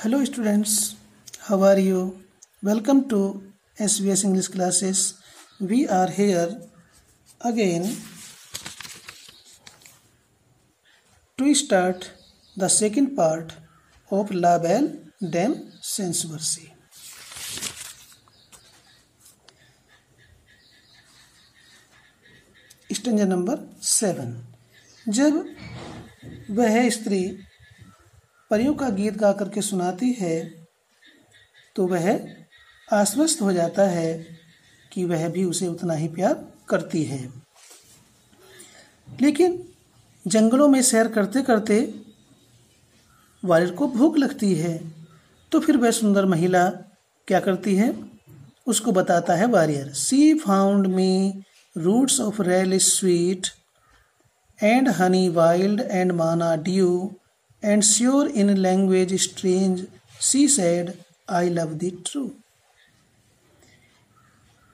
Hello students, how are you? Welcome to SVS English classes. We are here again to start the second part of La Belle Dame Sans Mercy. Stanza number 7। जब वह स्त्री परियों का गीत गा करके सुनाती है तो वह आश्वस्त हो जाता है कि वह भी उसे उतना ही प्यार करती है। लेकिन जंगलों में सैर करते करते वारियर को भूख लगती है, तो फिर वह सुंदर महिला क्या करती है, उसको बताता है warrior. She found me roots of relish sweet and honey wild and manna dew and sure in language strange she said I love thee true।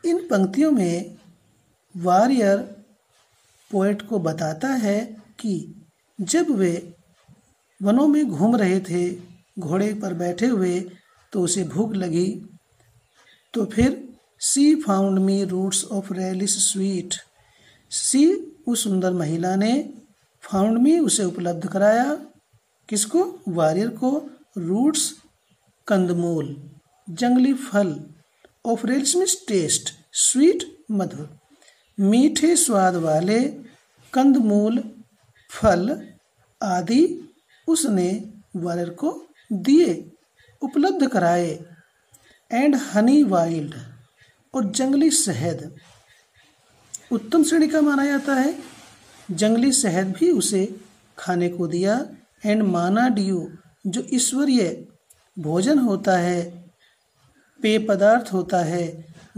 इन पंक्तियों में वारियर पोएट को बताता है कि जब वे वनों में घूम रहे थे घोड़े पर बैठे हुए तो उसे भूख लगी, तो फिर she found me roots of relish sweet, she उस सुंदर महिला ने फाउंड मी उसे उपलब्ध कराया, किसको, वारियर को, रूट्स कंदमूल, जंगली फल, of relish means taste, sweet मधुर, मीठे स्वाद वाले कंदमूल फल आदि उसने वारियर को दिए, उपलब्ध कराए। एंड हनी वाइल्ड, और जंगली शहद उत्तम श्रेणी का माना जाता है, जंगली शहद भी उसे खाने को दिया। एंड माना ड्यू, जो ईश्वरीय भोजन होता है, पेय पदार्थ होता है,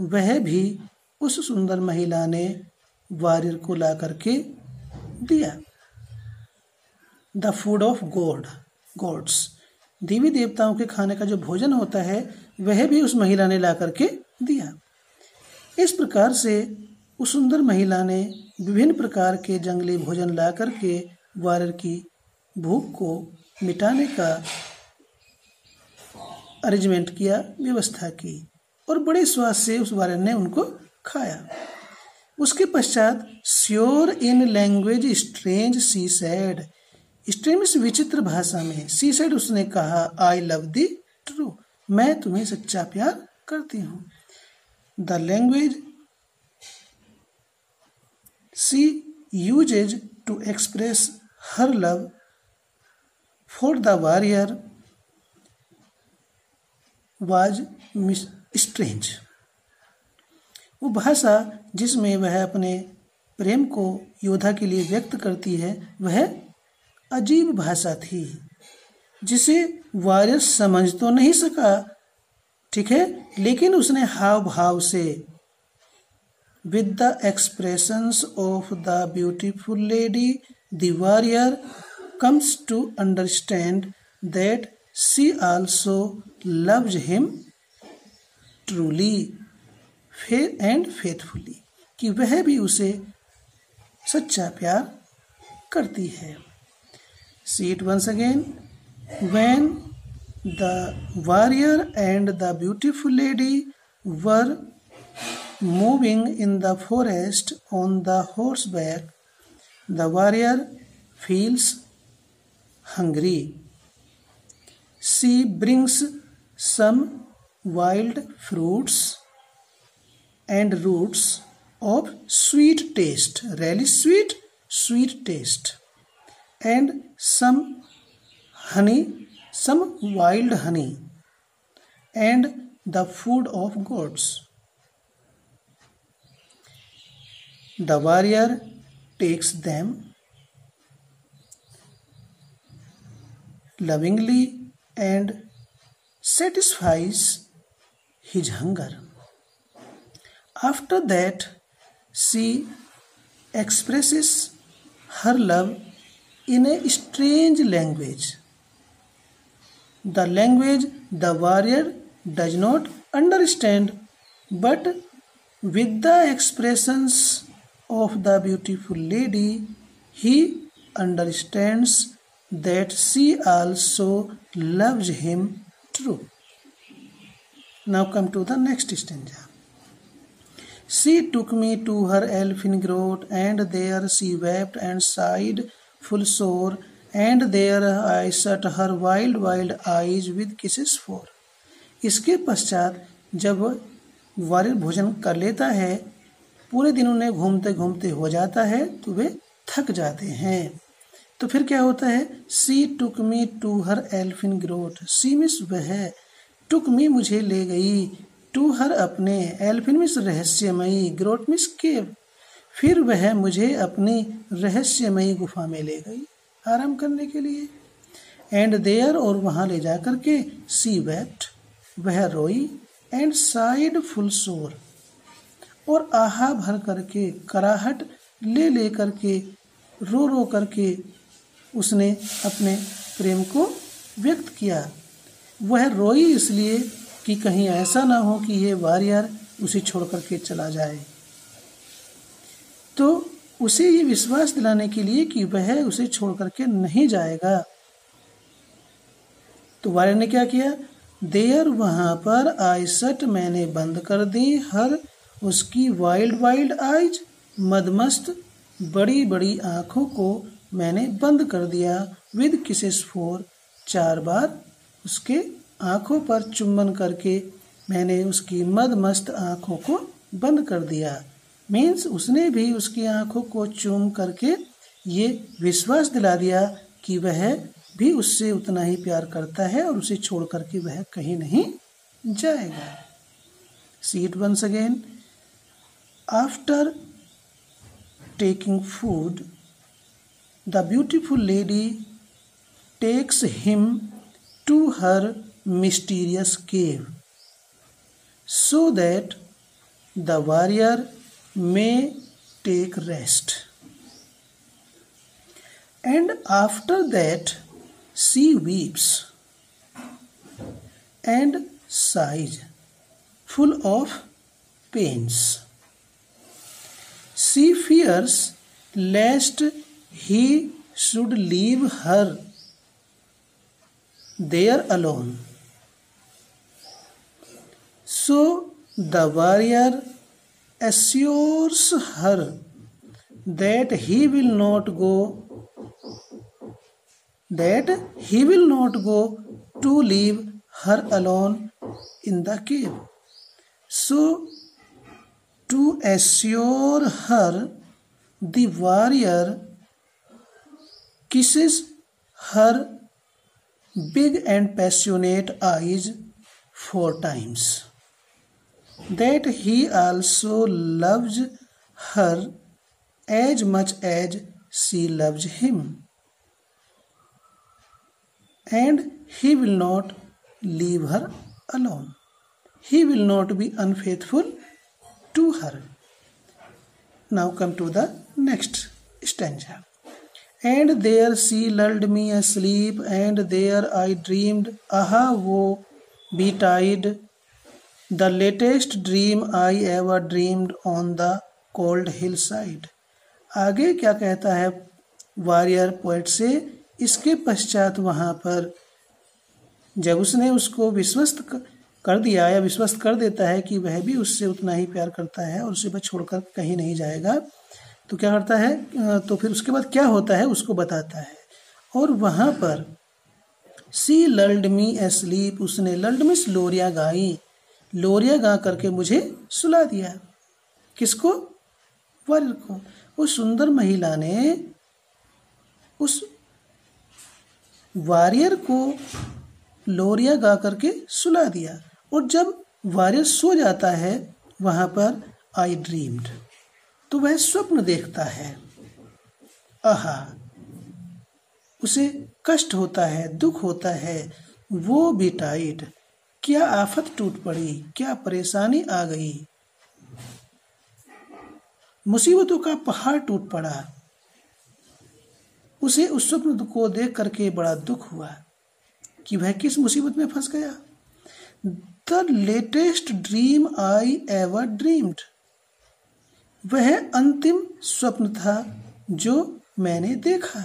वह भी उस सुंदर महिला ने वारियर को ला करके दिया। द फूड ऑफ गॉड्स, देवी देवताओं के खाने का जो भोजन होता है वह भी उस महिला ने ला करके दिया। इस प्रकार से उस सुंदर महिला ने विभिन्न प्रकार के जंगली भोजन ला करके वारियर की भूख को मिटाने का अरेंजमेंट किया, व्यवस्था की, और बड़े स्वाद से उस वारियर ने उनको खाया। उसके पश्चात sure in language strange she said, strange विचित्र भाषा में, सी सैड उसने कहा, आई लव दी ट्रू, मैं तुम्हें सच्चा प्यार करती हूँ। The language she uses to express her love for the warrior was strange, वो भाषा जिसमें वह अपने प्रेम को योद्धा के लिए व्यक्त करती है वह अजीब भाषा थी, जिसे वारियर समझ तो नहीं सका, ठीक है, लेकिन उसने हाव भाव से with the expressions of the beautiful lady the warrior comes to understand that she also loves him truly and faithfully, कि वह भी उसे सच्चा प्यार करती है। See it once again। When the warrior and the beautiful lady were moving in the forest on the horseback, the warrior feels hungry. She brings some wild fruits and roots of sweet taste, really sweet taste, and some honey, some wild honey, and the food of gods. The warrior takes them lovingly and satisfies his hunger. After that, she expresses her love in a strange language, the language the warrior does not understand, but with the expressions of the beautiful lady he understands that she also loves him true. Now come to the next stanza. She took me to her elfin grot, and there she wept and sighed full sore, and there I shut her wild wild eyes with kisses for. इसके पश्चात जब warrior भोजन कर लेता है, पूरे दिन उन्हें घूमते घूमते हो जाता है तो वे थक जाते हैं। तो फिर क्या होता है? She took me to her elfin grot. She means वह, टुक मी मुझे ले गई, टू हर अपने, एल्फिन मिस रहस्यमयी, ग्रोट मिस केव, फिर वह मुझे अपनी रहस्यमयी गुफा में ले गई आराम करने के लिए। एंड देयर, और वहां ले जा करके, सी वेप्ट, वह रोई, एंड साइड फुल सोर, और आहा भर करके, कराहट ले ले करके, रो रो करके उसने अपने प्रेम को व्यक्त किया। वह रोई इसलिए कि कहीं ऐसा ना हो कि ये वारियर उसे छोड़ करके चला जाए। तो उसे ये विश्वास दिलाने के लिए कि वह उसे छोड़ करके नहीं जाएगा, तो वारियर ने क्या किया? देयर, वहां पर, आई शट, मैंने बंद कर दी, हर, उसकी, वाइल्ड वाइल्ड आइज, मदमस्त बड़ी बड़ी आंखों को मैंने बंद कर दिया, विद किसेस फोर, 4 बार उसके आंखों पर चुम्बन करके मैंने उसकी मदमस्त आंखों को बंद कर दिया। मीन्स उसने भी उसकी आंखों को चूम करके ये विश्वास दिला दिया कि वह भी उससे उतना ही प्यार करता है और उसे छोड़ करके वह कहीं नहीं जाएगा। See it once again. After taking food, the beautiful lady takes him to her mysterious cave, so that the warrior may take rest. And after that she weeps and sighs, full of pains. She fears lest he should leave her there alone. So the warrior assures her that he will not go to leave her alone in the cave. So to assure her, the warrior kisses her big and passionate eyes 4 times, that he also loves her as much as she loves him, and he will not leave her alone. He will not be unfaithful to her. Now come to the next stanza. And there she lulled me asleep, and there I dreamed, aha, woe betide, the latest dream I ever dreamed on the cold hillside. आगे क्या कहता है warrior poet से? इसके पश्चात वहां पर जब उसने उसको विश्वस्त कर दिया या विश्वस्त कर देता है कि वह भी उससे उतना ही प्यार करता है और उसे वह छोड़कर कहीं नहीं जाएगा, तो क्या करता है? तो फिर उसके बाद क्या होता है उसको बताता है। और वहां पर सी लल्ड मी एस्लीप, उसने लल्ड मिस लोरिया गाई, लोरिया गा करके मुझे सुला दिया। किसको? वारियर को। उस सुंदर महिला ने उस वारियर को लोरिया गा करके सुला दिया। और जब वारियर सो जाता है वहां पर आई ड्रीम्ड, तो वह स्वप्न देखता है। आहा, उसे कष्ट होता है, दुख होता है। वो बिटाइड, क्या आफत टूट पड़ी, क्या परेशानी आ गई, मुसीबतों का पहाड़ टूट पड़ा। उसे उस स्वप्न को देख करके बड़ा दुख हुआ कि वह किस मुसीबत में फंस गया। The latest dream I ever dreamed, वह अंतिम स्वप्न था जो मैंने देखा।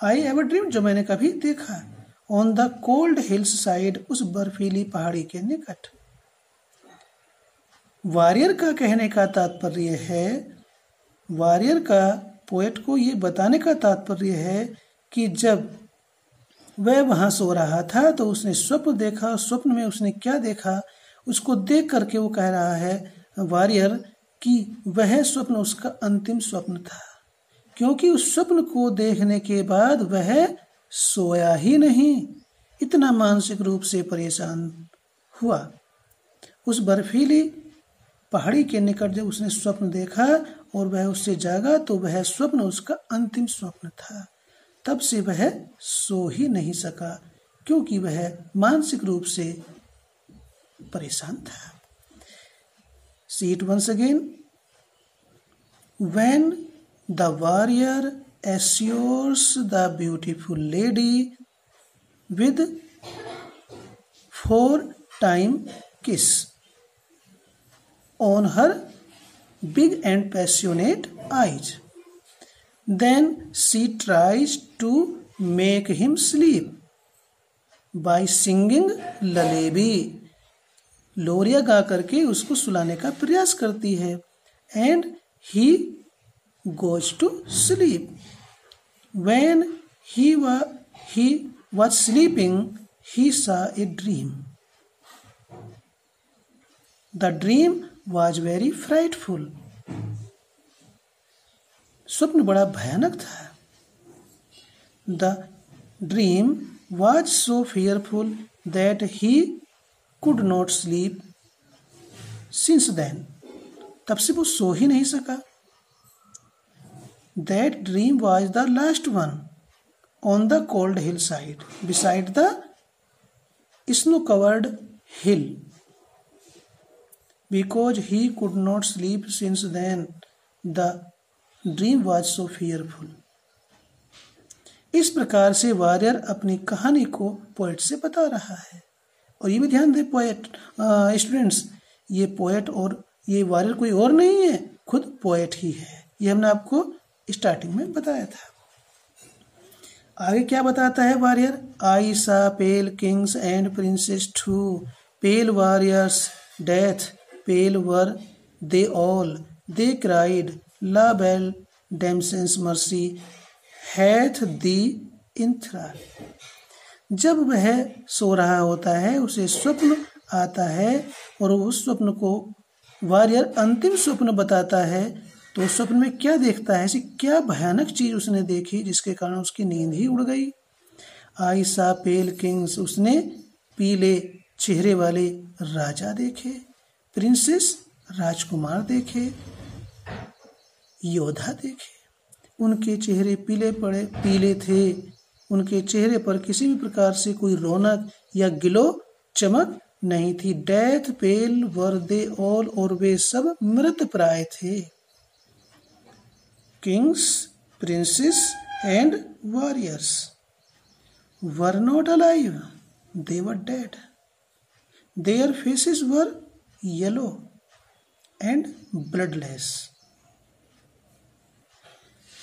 आई एवर ड्रीम, जो मैंने कभी देखा। On the cold hills side, उस बर्फीली पहाड़ी के निकट। वॉरियर का कहने का तात्पर्य है, वॉरियर का पोएट को ये बताने का तात्पर्य है कि जब वह वहाँ सो रहा था तो उसने स्वप्न देखा। स्वप्न में उसने क्या देखा, उसको देख करके वो कह रहा है वॉरियर कि वह स्वप्न उसका अंतिम स्वप्न था, क्योंकि उस स्वप्न को देखने के बाद वह सोया ही नहीं, इतना मानसिक रूप से परेशान हुआ। उस बर्फीली पहाड़ी के निकट जब उसने स्वप्न देखा और वह उससे जागा तो वह स्वप्न उसका अंतिम स्वप्न था। तब से वह सो ही नहीं सका, क्योंकि वह मानसिक रूप से परेशान था। See it once again. When the warrior assures the beautiful lady with 4-time kiss on her big and passionate eyes, then she tries to make him sleep by singing lullaby. लोरिया गा करके उसको सुलाने का प्रयास करती है। And he goes to sleep. When he was sleeping he saw a dream. The dream was very frightful. स्वप्न बड़ा भयानक था। The dream was so fearful that he could not sleep since then. तब से वो सो ही नहीं सका। That dream was the last one on the cold hillside beside the snow-covered hill. Because he could not sleep since then, the dream was so fearful. इस प्रकार से warrior अपनी कहानी को पोएट से बता रहा है। और ये भी ध्यान दे पोएट स्टूडेंट्स, ये पोएट और ये वॉरियर कोई और नहीं है, खुद पोएट ही है। ये हमने आपको स्टार्टिंग में बताया था। आगे क्या बताता है warrior? I saw pale kings and princes too, pale warriors death, pale were they all, they cried la belle dame sans merci hath thee in thrall. जब वह सो रहा होता है उसे स्वप्न आता है और उस स्वप्न को वॉरियर अंतिम स्वप्न बताता है। तो स्वप्न में क्या देखता है, ऐसी क्या भयानक चीज उसने देखी जिसके कारण उसकी नींद ही उड़ गई। आई सा पेल किंग्स, उसने पीले चेहरे वाले राजा देखे, प्रिंसेस राजकुमार देखे, योद्धा देखे। उनके चेहरे पीले थे, उनके चेहरे पर किसी भी प्रकार से कोई रौनक या गिलो चमक नहीं थी। Death pale were they all, और वे सब मृत प्राय थे। Kings, princes and warriors were not alive, they were dead. Their faces were yellow and bloodless.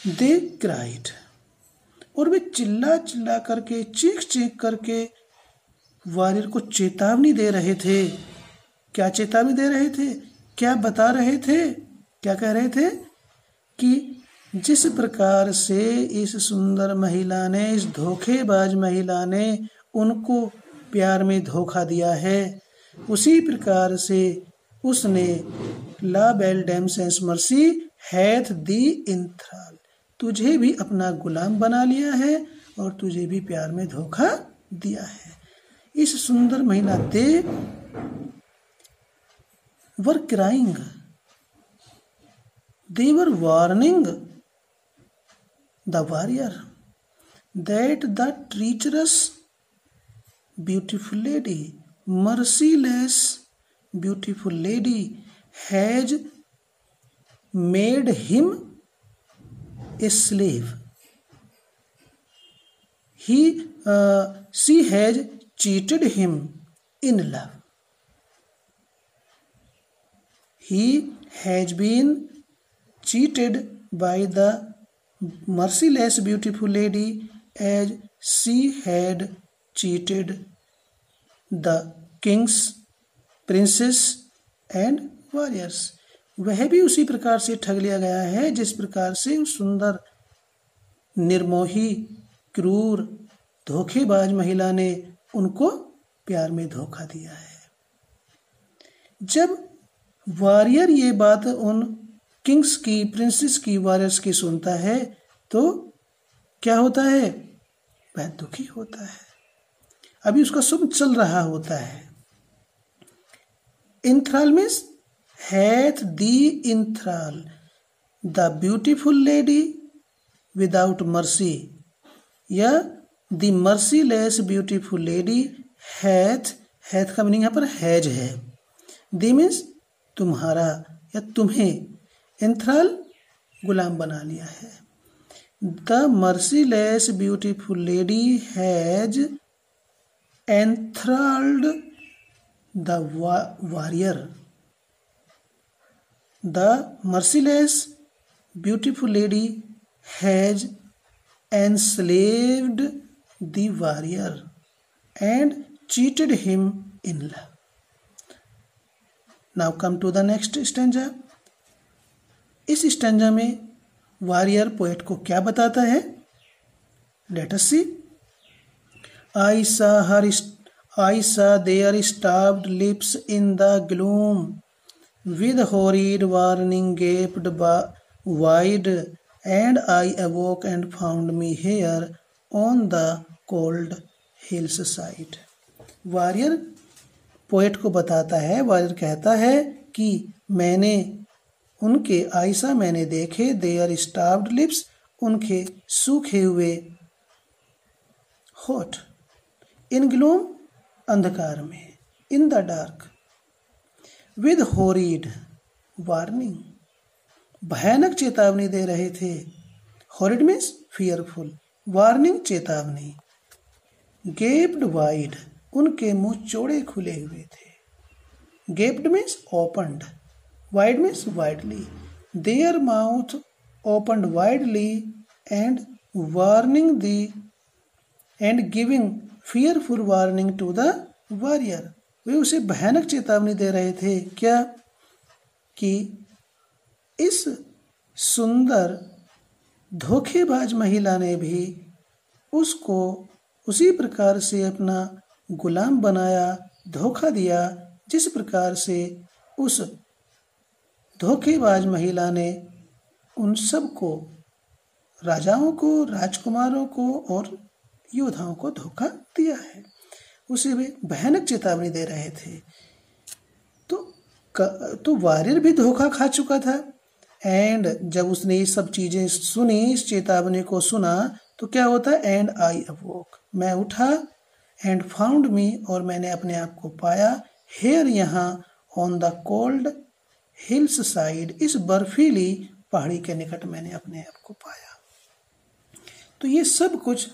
They cried, और वे चिल्ला चिल्ला करके, चीख चीख करके वॉरियर को चेतावनी दे रहे थे। क्या चेतावनी दे रहे थे, क्या बता रहे थे, क्या कह रहे थे कि जिस प्रकार से इस सुंदर महिला ने, इस धोखेबाज महिला ने उनको प्यार में धोखा दिया है, उसी प्रकार से उसने ला belle dame sans merci hath thee इंथ्राल, तुझे भी अपना गुलाम बना लिया है और तुझे भी प्यार में धोखा दिया है। इस सुंदर महिला they were crying, they were warning the warrior that the treacherous beautiful lady, merciless beautiful lady has made him a slave. She has cheated him in love. He has been cheated by the merciless beautiful lady as she had cheated the kings, princes and warriors. वह भी उसी प्रकार से ठग लिया गया है जिस प्रकार से उस सुंदर, निर्मोही, क्रूर, धोखेबाज महिला ने उनको प्यार में धोखा दिया है। जब वॉरियर ये बात उन किंग्स की, प्रिंसेस की, वॉरियर्स की सुनता है तो क्या होता है? वह दुखी होता है। अभी उसका शुभ चल रहा होता है। इंथ्राल means hath the enthrall, the beautiful lady without mercy, या the merciless beautiful lady hath का मीनिंग यहाँ पर हैज है। the मीन्स तुम्हारा या तुम्हें, enthrall गुलाम बना लिया है। the merciless beautiful lady has enthralled the warrior. The merciless beautiful lady has enslaved the warrior and cheated him in love. Now come to the next stanza. इस stanza में warrior poet को क्या बताता है? Let us see. I saw their starved lips in the gloom, with horrid warning gaped wide, and I awoke and found me here on the cold hillside. Warrior poet को बताता है, warrior कहता है कि मैंने उनके, आयशा मैंने देखे, देयर स्टार्व्ड लिप्स उनके सूखे हुए होठ, इन ग्लूम अंधकार में, in the dark, with horrid warning भयानक चेतावनी दे रहे थे। हॉरिड मीन्स फियरफुल, वार्निंग चेतावनी। गेप्ड वाइड उनके मुंह चौड़े खुले हुए थे। Gaped means opened, wide means widely. Their mouth opened widely and warning दी and giving fearful warning to the warrior. वे उसे भयानक चेतावनी दे रहे थे। क्या? कि इस सुंदर धोखेबाज महिला ने भी उसको उसी प्रकार से अपना गुलाम बनाया, धोखा दिया, जिस प्रकार से उस धोखेबाज महिला ने उन सबको, राजाओं को, राजकुमारों को और योद्धाओं को धोखा दिया है। उसे वे भयानक चेतावनी दे रहे थे। तो वॉरियर भी धोखा खा चुका था। एंड जब उसने ये सब चीजें सुनी, इस चेतावनी को सुना, तो क्या होता है? एंड आई अवोक, मैं उठा, एंड फाउंड मी और मैंने अपने आप को पाया, हेयर यहाँ, on the cold hills side, इस बर्फीली पहाड़ी के निकट मैंने अपने आप को पाया। तो ये सब कुछ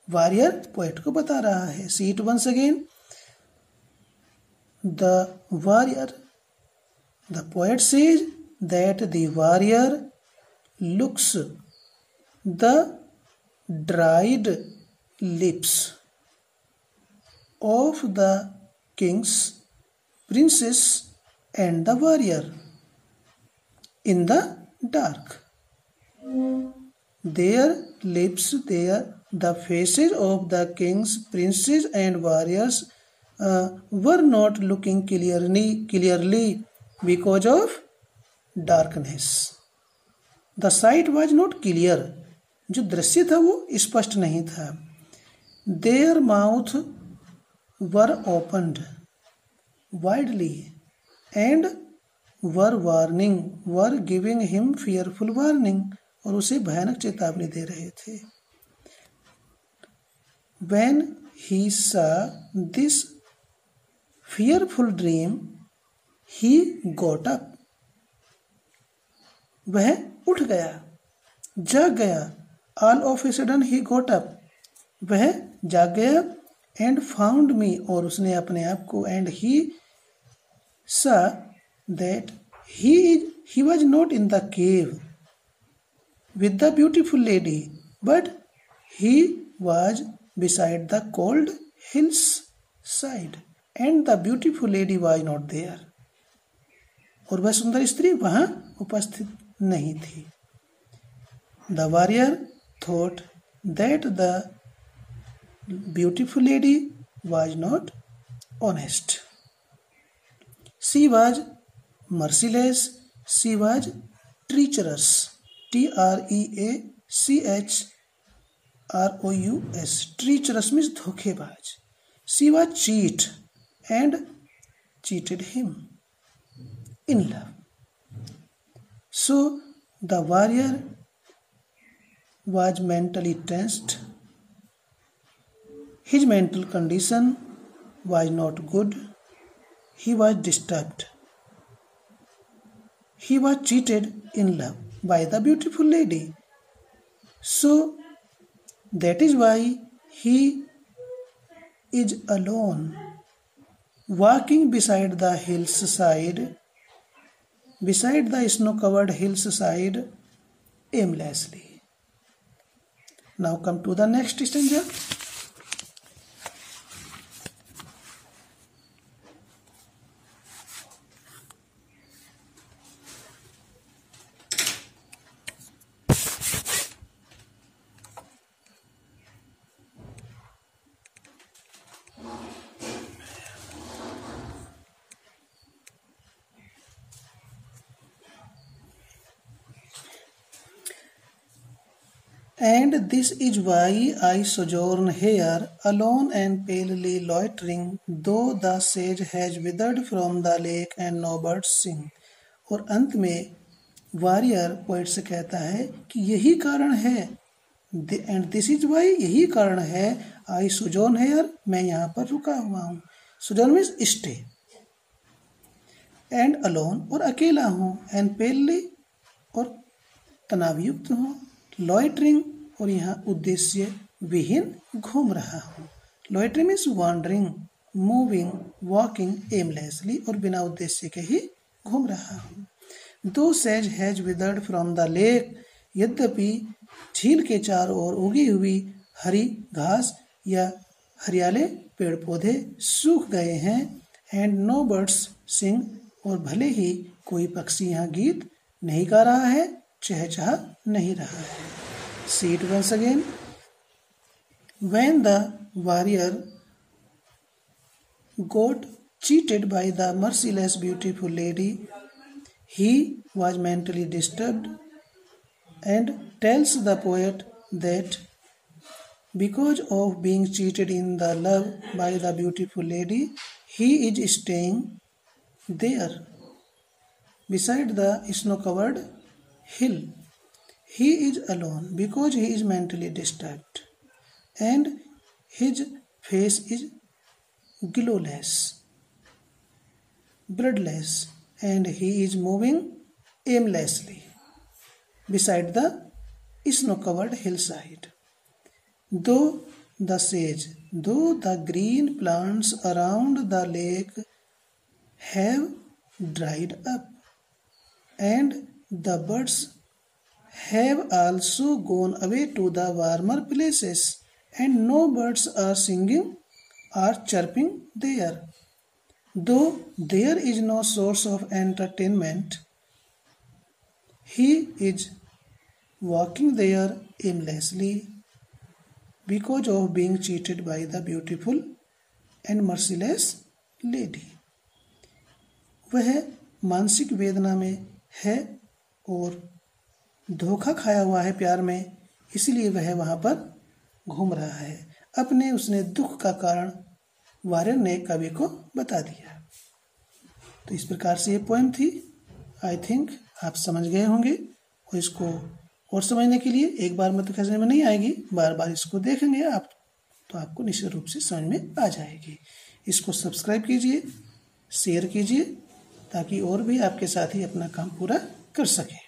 वॉरियर पोएट को बता रहा है। See it once again. The warrior, the poet says that the warrior looks the dried lips of the kings, princes and the warrior in the dark. Their lips, the faces of the kings, princes and warriors were not looking clearly because of darkness. The sight was not clear. जो दृश्य था वो स्पष्ट नहीं था। Their mouth were opened widely and were giving him fearful warning. और उसे भयानक चेतावनी दे रहे थे। When he saw this fearful dream, he got up. वह उठ गया, जाग गया। All of a sudden he got up. वह जाग गया। And found me और उसने अपने आप को, and he saw that he was not in the cave with the beautiful lady, but he was beside the cold hillside, and the beautiful lady was not there. और वह सुंदर स्त्री वहां उपस्थित नहीं थी. The warrior thought that the beautiful lady was not honest. She was merciless. She was treacherous. treachRous. Treacherous means धोखेबाज. She was cheat and cheated him in love. So the warrior was mentally tensed. His mental condition was not good. He was disturbed. He was cheated in love by the beautiful lady. So that is why he is alone, walking beside the hillside, beside the snow-covered hillside, aimlessly. Now come to the next stanza. And this is why I sojourn here, alone and palely loitering, though the sage has withered from the lake and no birds sing. और अंत में warrior poet से कहता है कि यही कारण है, एंड दिस इज वाई, यही कारण है, आई सोजोर्न हेयर, मैं यहाँ पर रुका हुआ हूँ. सोजोर्न मीन्स स्टे, एंड अलोन और अकेला हूँ, एंड पेलली और तनावयुक्त हूँ, लॉइटरिंग और यहाँ उद्देश्य विहीन घूम रहा हूँ. Loitering means wandering, moving, walking aimlessly और बिना उद्देश्य के ही घूम रहा हूँ. दो सेज has withered from the lake, यद्यपि झील के चारों ओर उगी हुई हरी घास या हरियाले पेड़ पौधे सूख गए हैं, एंड नो बर्ड्स सिंग, और भले ही कोई पक्षी यहाँ गीत नहीं गा रहा है, चहचहा नहीं रहा है. See it once again. When the warrior got cheated by the merciless beautiful lady, he was mentally disturbed, and tells the poet that because of being cheated in the love by the beautiful lady, he is staying there beside the snow-covered hill. He is alone because he is mentally disturbed, and his face is glowless, bloodless, and he is moving aimlessly beside the snow-covered hillside. Though the green plants around the lake have dried up, and the birds have also gone away to the warmer places, and no birds are singing or chirping there. Though there is no source of entertainment, he is walking there aimlessly because of being cheated by the beautiful and merciless lady. वह मानसिक वेदना में है और धोखा खाया हुआ है प्यार में, इसलिए वह वहाँ पर घूम रहा है. अपने उसने दुख का कारण वारियर ने कवि को बता दिया. तो इस प्रकार से ये पोएम थी. आई थिंक आप समझ गए होंगे, और इसको और समझने के लिए एक बार में तो समझ में नहीं आएगी, बार बार इसको देखेंगे आप तो आपको निश्चित रूप से समझ में आ जाएगी. इसको सब्सक्राइब कीजिए, शेयर कीजिए, ताकि और भी आपके साथी अपना काम पूरा कर सकें.